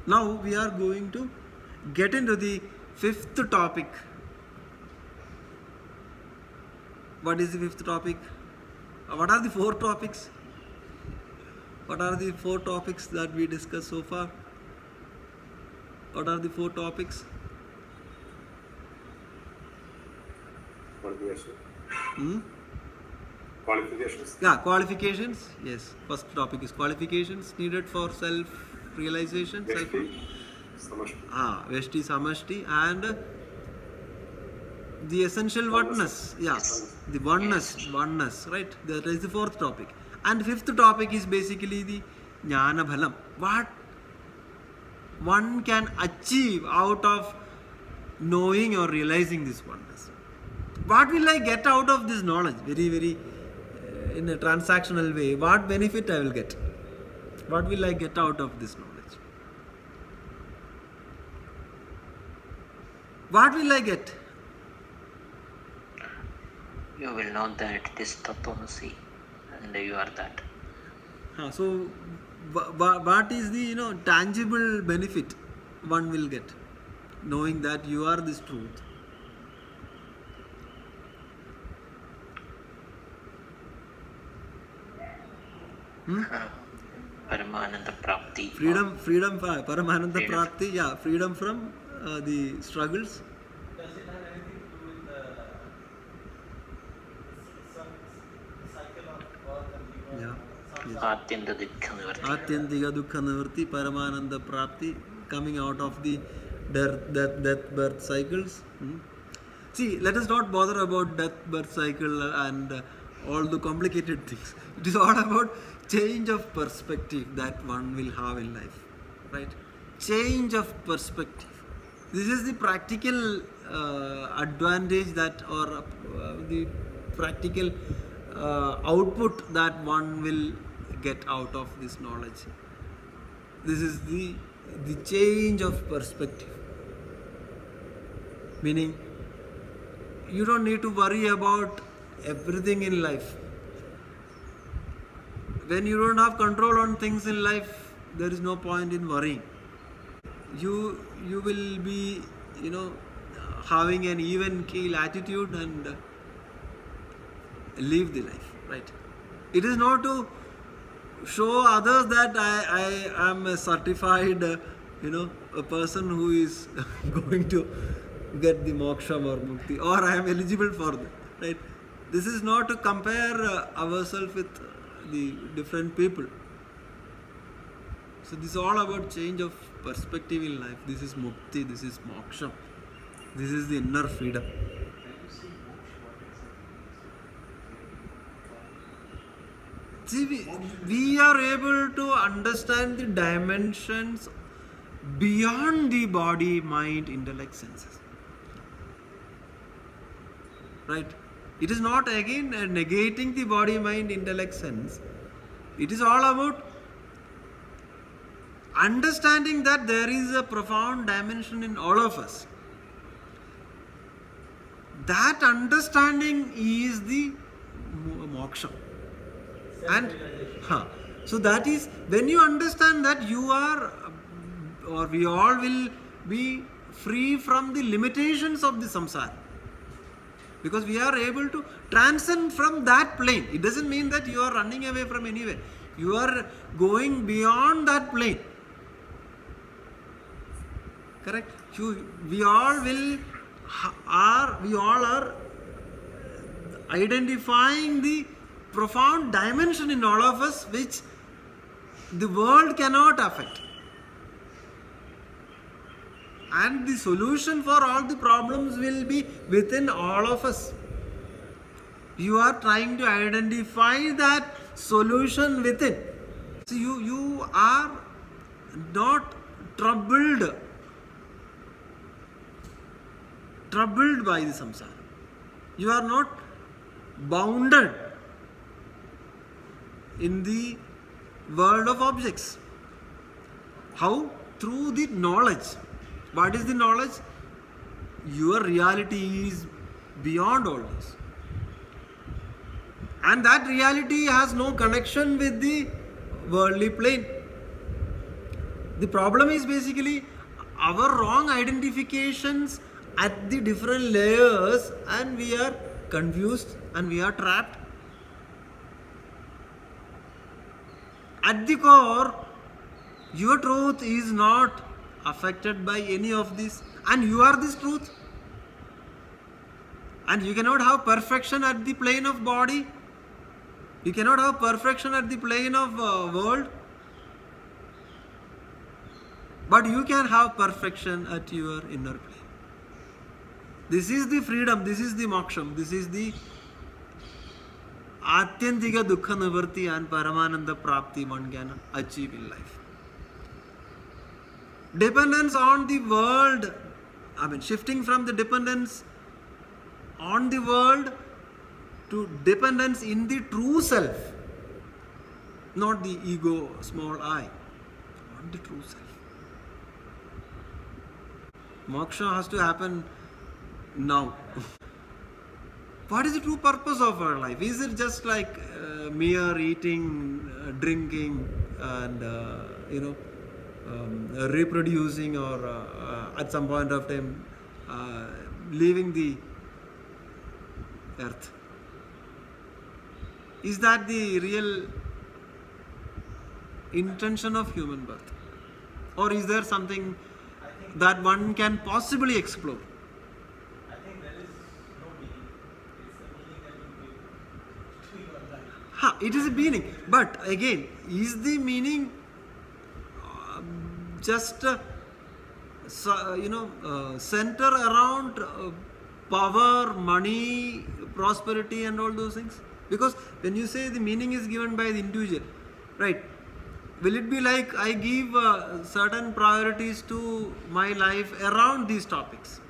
Now we are going to get into the fifth topic. What is the fifth topic? What are the four topics? What are the four topics that we discussed so far? What are the four topics? Qualifications. Yeah, qualifications. Yes. First topic is qualifications needed for self-realization. Veshti, Samashti. Veshti, Samashti, and the essential oneness. Yeah, the oneness, right? That is the fourth topic. And fifth topic is basically the Jnana Bhalam. What one can achieve out of knowing or realizing this oneness. What will I get out of this knowledge? Very, very in a transactional way. What benefit I will get? What will I get out of this knowledge? What will I get? You will know that it is Tattwamasi and you are that. So, what is the tangible benefit one will get, knowing that you are this truth? Paramananda Prapti. Freedom, Paramananda Prapti. Yeah, freedom from the struggles. Does it have anything to do with the cycle of birth and rebirth? Yeah. Yes. Atyanta Dukkha Nivarti. Atyantika Dukkha Nivarti, Paramananda Prapti, coming out of the death, birth cycles. See, let us not bother about death, birth cycle and all the complicated things. It is all about change of perspective that one will have in life, right? Change of perspective. This is the practical advantage that, or the practical output that one will get out of this knowledge. This is the change of perspective. Meaning, you don't need to worry about everything in life. When you don't have control on things in life, there is no point in worrying. You will be, having an even keel attitude and live the life, right? It is not to show others that I am a certified, a person who is going to get the moksha or mukti, or I am eligible for that, right? This is not to compare ourselves with the different people. So this is all about change of perspective in life. This is mukti, this is moksha, this is the inner freedom. See, we are able to understand the dimensions beyond the body, mind, intellect, senses. Right? It is not again negating the body, mind, intellect, sense. It is all about understanding that there is a profound dimension in all of us. That understanding is the moksha. And so that is when you understand that you are, or we all will be free from the limitations of the samsara. Because we are able to transcend from that plane. It doesn't mean that you are running away from anywhere. You are going beyond that plane. Correct? We all are identifying the profound dimension in all of us which the world cannot affect. And the solution for all the problems will be within all of us. You are trying to identify that solution within. So you are not troubled by the samsara. You are not bounded in the world of objects. How? Through the knowledge. What is the knowledge? Your reality is beyond all this. And that reality has no connection with the worldly plane. The problem is basically our wrong identifications at the different layers, and we are confused and we are trapped. At the core, your truth is not affected by any of this, and you are this truth. And you cannot have perfection at the plane of body. You cannot have perfection at the plane of world. But you can have perfection at your inner plane. This is the freedom, this is the moksham, this is the Atyantika Dukkha Nivarti and Paramananda Prapti one can achieve in life. Dependence on the world, shifting from the dependence on the world to dependence in the true self, not the ego, small I, on the true self. Moksha has to happen now. What is the true purpose of our life? Is it just like mere eating, drinking, and reproducing, or at some point of time leaving the earth? Is that the real intention of human birth? Or is there something that one can possibly explore? I think there is no meaning. It's the meaning that you give to your life. It is a meaning. But again, is the meaning just center around power, money, prosperity and all those things? Because when you say the meaning is given by the individual, right? Will it be like I give certain priorities to my life around these topics?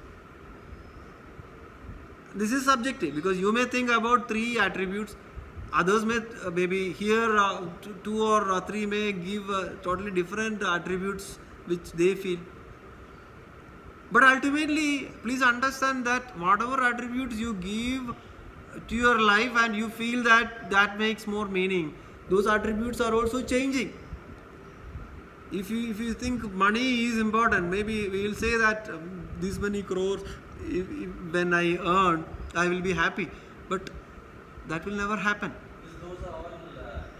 This is subjective, because you may think about 3 attributes, others may maybe here 2 or 3 may give totally different attributes which they feel. But ultimately, please understand that whatever attributes you give to your life and you feel that makes more meaning, those attributes are also changing. If you think money is important, maybe we will say that this many crores, when I earn, I will be happy. But that will never happen. Those are all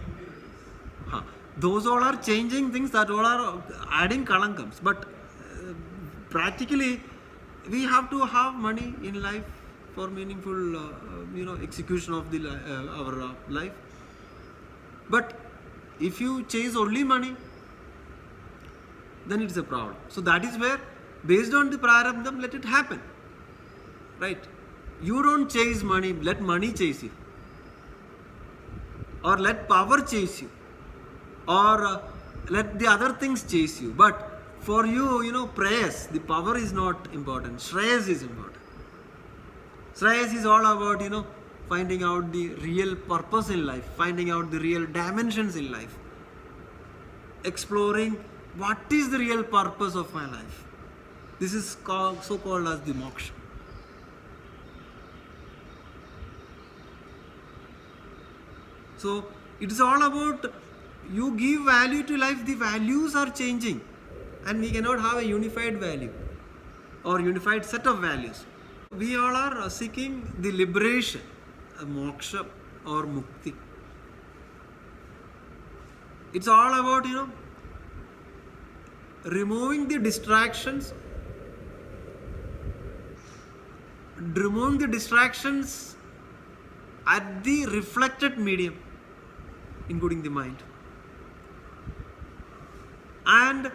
impurities. Those all are changing things, that all are adding kalankams. But practically, we have to have money in life for meaningful execution of our life. But if you chase only money, then it's a problem. So that is where, based on the prarabdham, let it happen. Right? You don't chase money, let money chase you. Or let power chase you. Or let the other things chase you. But for you, prayers, the power is not important. Shreyas is important. Shreyas is all about, finding out the real purpose in life, finding out the real dimensions in life, exploring what is the real purpose of my life? This is so called as the moksha. So it is all about you give value to life, the values are changing, and we cannot have a unified value or unified set of values. We all are seeking the liberation, moksha or mukti. It's all about, removing the distractions, at the reflected medium, including the mind, and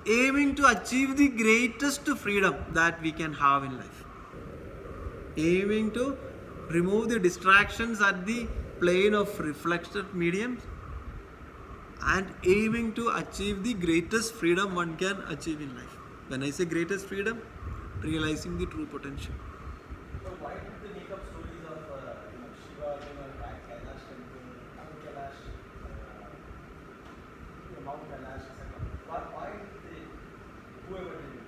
aiming to achieve the greatest freedom that we can have in life. Aiming to remove the distractions at the plane of reflected mediums and aiming to achieve the greatest freedom one can achieve in life. When I say greatest freedom, realizing the true potential. So why did they make up stories of Shiva, Kailash temple, Mount Kailash, Mount Kailash, etc.? Why did they, whoever did it?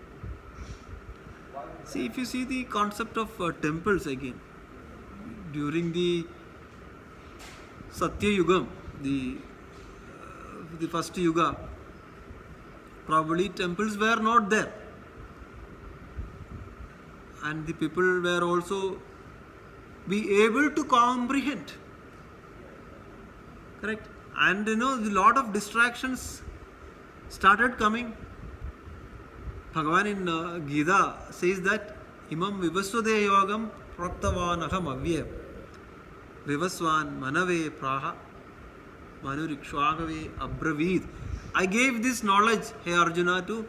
Why did See, if you see the concept of temples again, during the Satya Yugam, the first Yuga, probably temples were not there. And the people were also be able to comprehend. Correct? And a lot of distractions started coming. Bhagavan in Gita says that Imam Vivasvade Yogam Praktavanaham Avyam Vivasvan Manave Praha Manurikshvagave Abravid. I gave this knowledge, hey Arjuna, to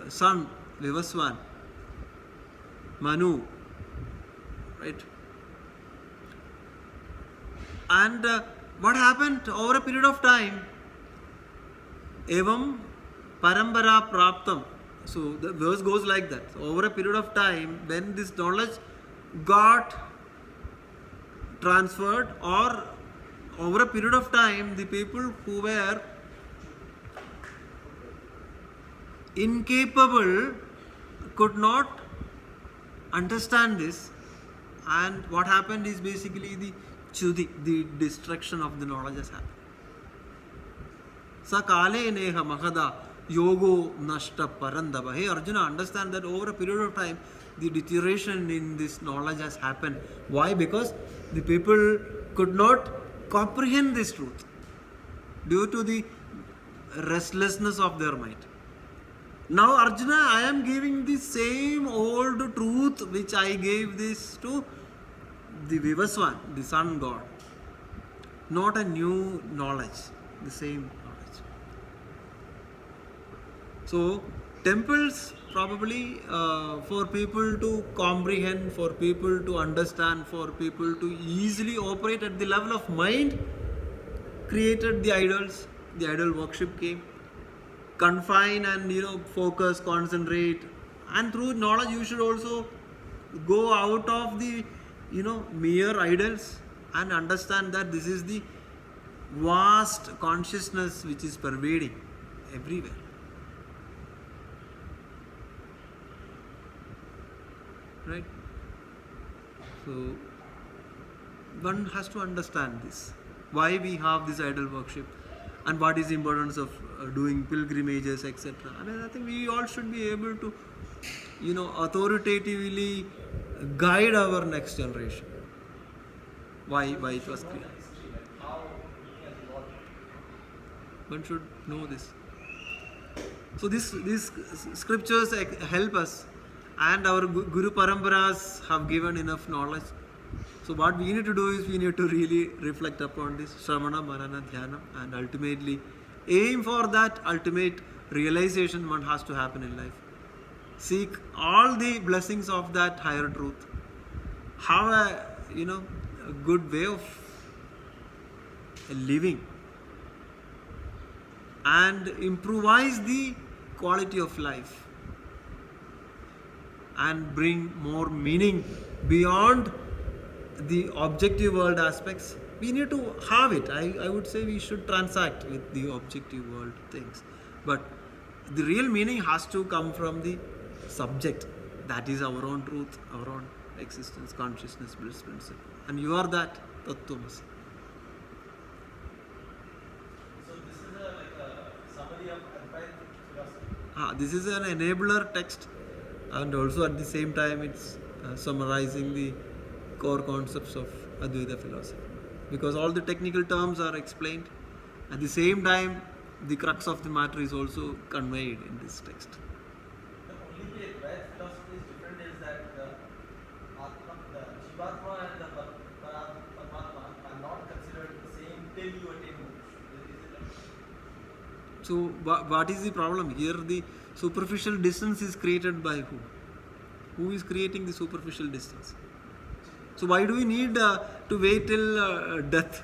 son Vivasvan, Manu, right? And what happened over a period of time? Evam Parambara Praptam. So the verse goes like that. So over a period of time, when this knowledge got transferred, or over a period of time, the people who were incapable could not understand this, and what happened is basically the destruction of the knowledge has happened. Sakale neha mahada yogo nashta parandava. Hey Arjuna, understand that over a period of time the deterioration in this knowledge has happened. Why? Because the people could not comprehend this truth due to the restlessness of their mind. Now Arjuna, I am giving the same old truth which I gave this to the Vivaswan, the sun god. Not a new knowledge, the same knowledge. So temples probably for people to comprehend, for people to understand, for people to easily operate at the level of mind, created the idols. The idol worship came. Confine and focus, concentrate, and through knowledge you should also go out of the mere idols and understand that this is the vast consciousness which is pervading everywhere. Right? So one has to understand this. Why we have this idol worship, and what is the importance of doing pilgrimages, etc. I think we all should be able to, authoritatively guide our next generation. Why it was created. One should know this. So these scriptures help us, and our Guru Paramparas have given enough knowledge. So what we need to do is we need to really reflect upon this Shravana, Manana, Dhyana, and ultimately aim for that ultimate realization one has to happen in life. Seek all the blessings of that higher truth. Have a good way of living, and improvise the quality of life and bring more meaning beyond the objective world aspects We need to have it. I would say we should transact with the objective world things. But the real meaning has to come from the subject. That is our own truth, our own existence, consciousness, bliss principle. And you are that, Tattwabodha. So this is like a summary of empirical philosophy. This is an enabler text, and also at the same time it's summarizing the core concepts of Advaita philosophy. Because all the technical terms are explained. At the same time, the crux of the matter is also conveyed in this text. The only way Advaita philosophy is different is that the Jivatma and the Paramatma are not considered the same till you attain moksha. Is it like? So, what is the problem? Here the superficial distance is created by who? Who is creating the superficial distance? So why do we need to wait till death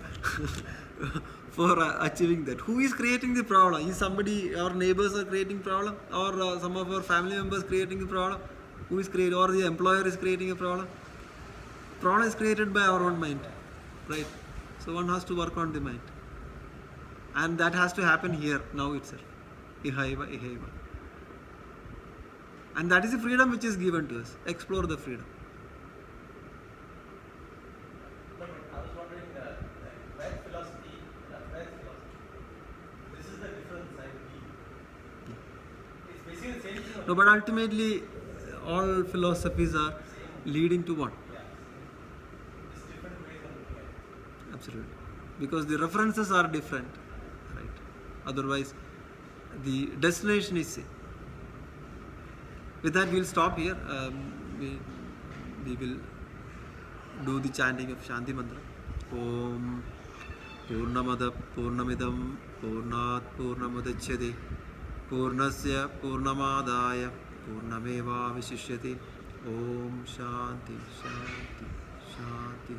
for achieving that? Who is creating the problem? Is somebody, our neighbors are creating problem, or some of our family members creating the problem? Who is creating, or the employer is creating a problem? Problem is created by our own mind, right? So one has to work on the mind, and that has to happen here now itself. Ihaiva, ihaiva. And that is the freedom which is given to us. Explore the freedom. No, but I was wondering, Advaita philosophy and Advaita philosophy, this is the difference I feel. It's basically the same thing. No, but ultimately, all philosophies are leading to one. Yeah, it's different ways of looking at it. Absolutely. Because the references are different, right? Otherwise, the destination is same. With that, we'll stop here. We will do the chanting of Shanti Mantra. Om Purnamada Purnamidam Purnat Purnamadachyate Purnasya Purnamadaya Purnameva Vishishyate. Om Shanti Shanti Shanti.